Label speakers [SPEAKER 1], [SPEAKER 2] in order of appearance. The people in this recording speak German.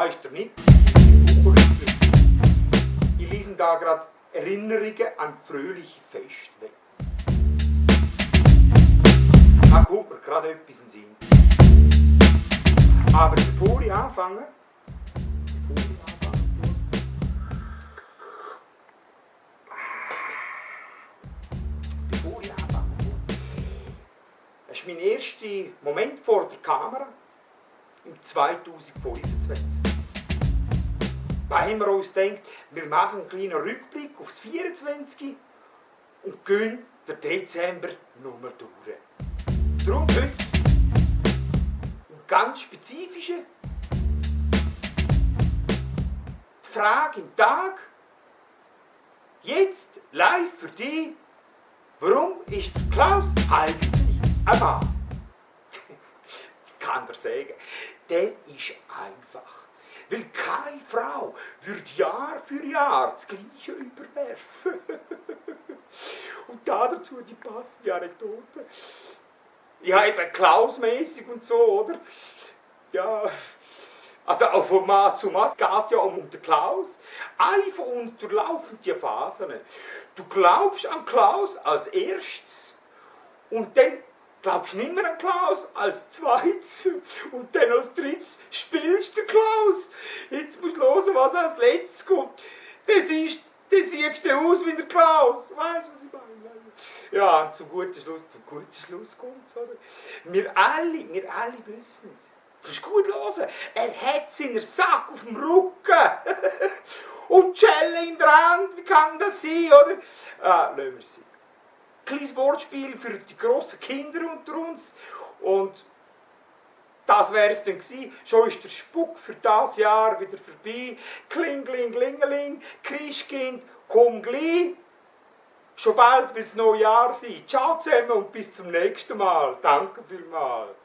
[SPEAKER 1] weißt du nicht? Ich lese da gerade Erinnerungen an fröhliche Feste. Da kommt mir gerade etwas in den Sinn. Aber bevor ich anfange, das ist mein erster Moment vor der Kamera im 2025. Da haben wir uns gedacht, wir machen einen kleinen Rückblick auf das 24 und gehen den Dezember nochmal durch. Darum heute ein ganz spezifische Frage im Tag. Jetzt live für dich. Warum ist der Klaus eigentlich ein Mann? Ich kann dir sagen, der ist einfach. Weil keine Frau würde Jahr für Jahr das Gleiche überwerfen. Und dazu die passende Anekdote. Ja, eben Klaus-mäßig und so, oder? Ja, also auch von Mann zu Mann, es geht ja um den Klaus. Alle von uns durchlaufen die Phasen. Du glaubst an Klaus als erstes und dann glaubst du nicht mehr an Klaus als zweites und dann als drittes spielst du Klaus. Jetzt musst du hören, was als letztes kommt. Das siehst du aus wie der Klaus. Weißt du, was ich meine? Ja, zum guten Schluss kommt es, oder? Wir alle wissen es. Du musst gut hören. Er hat seinen Sack auf dem Rücken. Und die Schelle in der Hand. Wie kann das sein, oder? Lassen wir es sein. Kleines Wortspiel für die grossen Kinder unter uns. Und das wäre es dann gewesen. Schon ist der Spuk für das Jahr wieder vorbei. Klingling, klingeling, Christkind, komm gleich. Schon bald will es neues Jahr sein. Ciao zusammen und bis zum nächsten Mal. Danke vielmals.